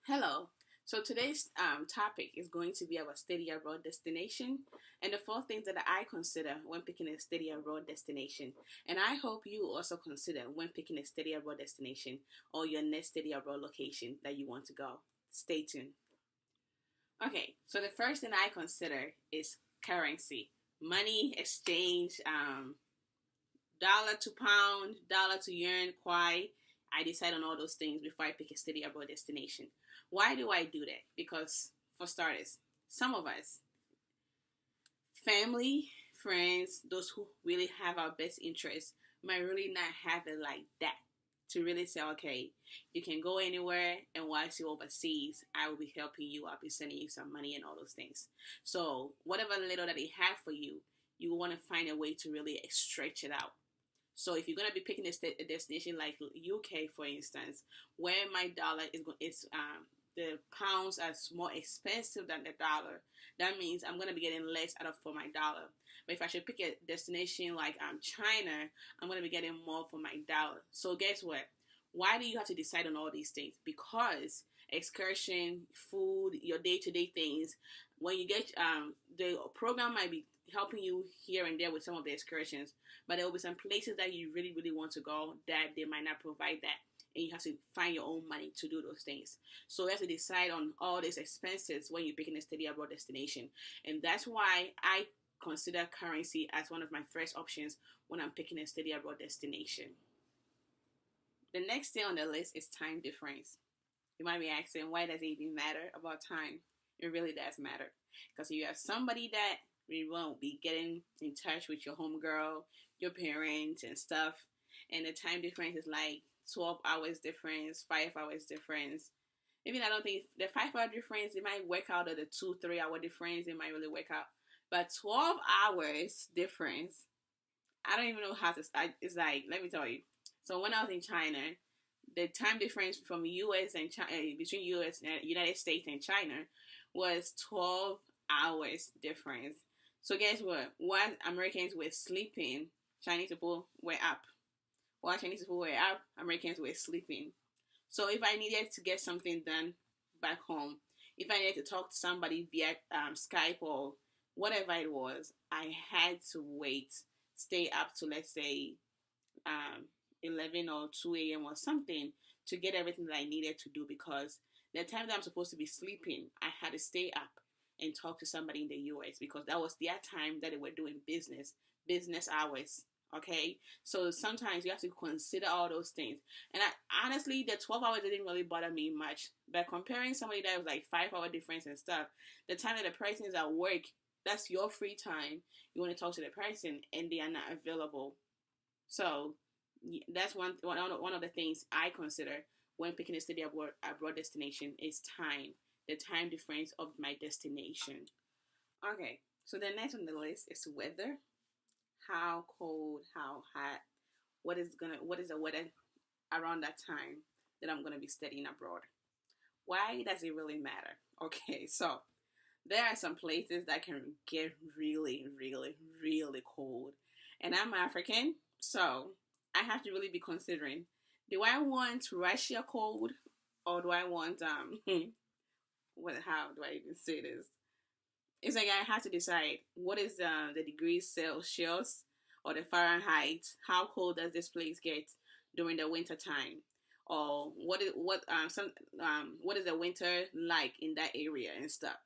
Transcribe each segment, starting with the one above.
Hello. So today's topic is going to be our study abroad destination and the four things that I consider when picking a study abroad destination. And I hope you also consider when picking a study abroad destination or your next study abroad location that you want to go. Stay tuned. Okay, so the first thing I consider is currency, money exchange, dollar to pound, dollar to yuan, kwai. I decide on all those things before I pick a study abroad destination. Why do I do that? Because, for starters, some of us, family, friends, those who really have our best interests, might really not have it like that to really say, okay, you can go anywhere, and whilst you're overseas, I will be helping you. I'll be sending you some money and all those things. So, whatever little that they have for you, you want to find a way to really stretch it out. So if you're gonna be picking a destination like UK, for instance, where my dollar is the pounds are more expensive than the dollar, that means I'm gonna be getting less out of for my dollar. But if I should pick a destination like China, I'm gonna be getting more for my dollar. So guess what? Why do you have to decide on all these things? Because excursion, food, your day-to-day things, when you get the program might be helping you here and there with some of the excursions, but there will be some places that you really, really want to go that they might not provide that. And you have to find your own money to do those things. So you have to decide on all these expenses when you're picking a study abroad destination. And that's why I consider currency as one of my first options when I'm picking a study abroad destination. The next thing on the list is time difference. You might be asking, why does it even matter about time? It really does matter. Because you have somebody that we won't be getting in touch with your homegirl, your parents, and stuff. And the time difference is like 12 hours difference, 5 hours difference. Even I don't think the 5 hour difference, it might work out, or the 2-3 hour difference, it might really work out. But 12 hours difference, I don't even know how to start. It's like, let me tell you. So when I was in China, the time difference from US and China, between US and United States and China was 12 hours difference. So guess what? While Americans were sleeping, Chinese people were up. While Chinese people were up, Americans were sleeping. So if I needed to get something done back home, if I needed to talk to somebody via Skype or whatever it was, I had to wait, stay up to, let's say, um, 11 or 2 a.m. or something to get everything that I needed to do, because the time that I'm supposed to be sleeping, I had to stay up and talk to somebody in the US because that was their time that they were doing business hours. Okay, so sometimes you have to consider all those things. And honestly, the 12 hours didn't really bother me much. But comparing somebody that was like 5 hour difference and stuff, the time that the person is at work, that's your free time. You want to talk to the person and they are not available. So that's one of the things I consider when picking a study abroad destination is time, the time difference of my destination. Okay, so the next on the list is weather. How cold, how hot, what is the weather around that time that I'm gonna be studying abroad? Why does it really matter? Okay, so there are some places that can get really, really, really cold. And I'm African, so I have to really be considering, do I want Russia cold, or do I want what how do I even say this? It's like I have to decide what is the degrees Celsius or the Fahrenheit. How cold does this place get during the winter time? Or what is the winter like in that area and stuff?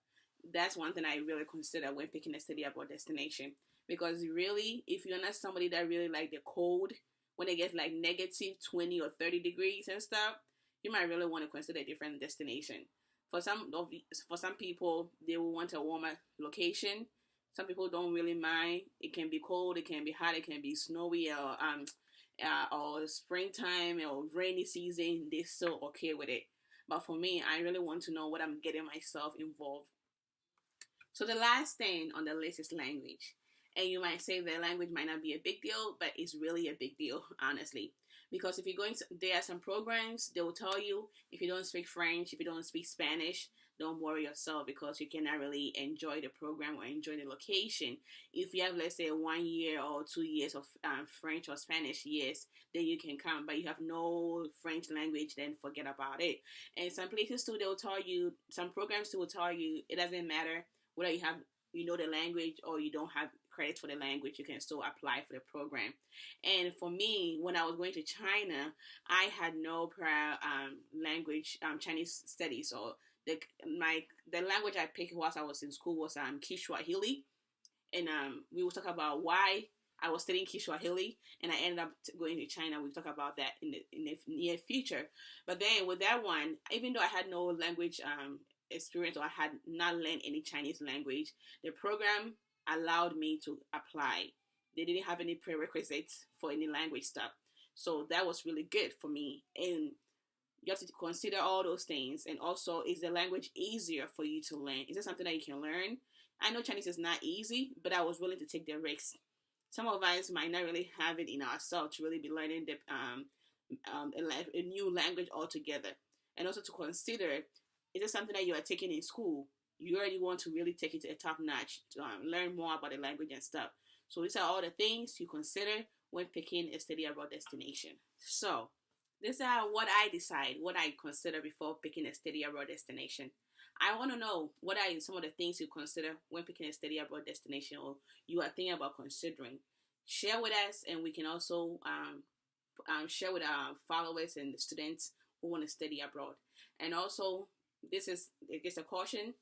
That's one thing I really consider when picking a study abroad destination. Because really, if you're not somebody that really like the cold, when it gets like negative 20 or 30 degrees and stuff, you might really want to consider a different destination. For some people, they will want a warmer location. Some people don't really mind. It can be cold, it can be hot, it can be snowy, or springtime or rainy season. They're still okay with it. But for me, I really want to know what I'm getting myself involved. So the last thing on the list is language. And you might say the language might not be a big deal, but it's really a big deal, honestly. Because if you're going to, there are some programs, they will tell you if you don't speak French, if you don't speak Spanish, don't worry yourself because you cannot really enjoy the program or enjoy the location. If you have, let's say, 1 year or 2 years of French or Spanish, yes, then you can come. But you have no French language, then forget about it. And some places too, they'll tell you, some programs too will tell you it doesn't matter whether you know the language or you don't have credit for the language, you can still apply for the program. And for me, when I was going to China, I had no prior language Chinese studies. So the language I picked whilst I was in school was Kiswahili, and we will talk about why I was studying Kiswahili, and I ended up going to China. We'll talk about that in the near future. But then with that one, even though I had no language experience or I had not learned any Chinese language, the program allowed me to apply. They didn't have any prerequisites for any language stuff. So that was really good for me. And you have to consider all those things. And also, is the language easier for you to learn? Is it something that you can learn? I know Chinese is not easy, but I was willing to take the risk. Some of us might not really have it in ourselves to really be learning a new language altogether. And also to consider, is it something that you are taking in school? You already want to really take it to a top notch to learn more about the language and stuff. So these are all the things you consider when picking a study abroad destination. So these are what I decide, what I consider before picking a study abroad destination. I want to know what are some of the things you consider when picking a study abroad destination or you are thinking about considering. Share with us, and we can also share with our followers and the students who want to study abroad. And also, this is just a caution,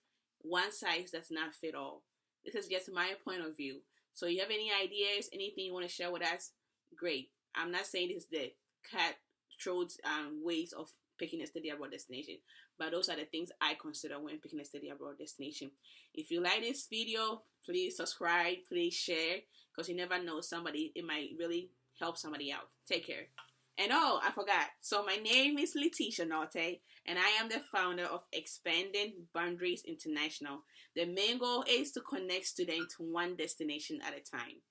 one size does not fit all. This is just my point of view. So you have any ideas, anything you want to share with us? Great. I'm not saying this is the cutthroat ways of picking a study abroad destination, but those are the things I consider when picking a study abroad destination. If you like this video, please subscribe, please share, because you never know, it might really help somebody out. Take care. And oh, I forgot. So my name is Letitia Norte, and I am the founder of Expanding Boundaries International. The main goal is to connect students to one destination at a time.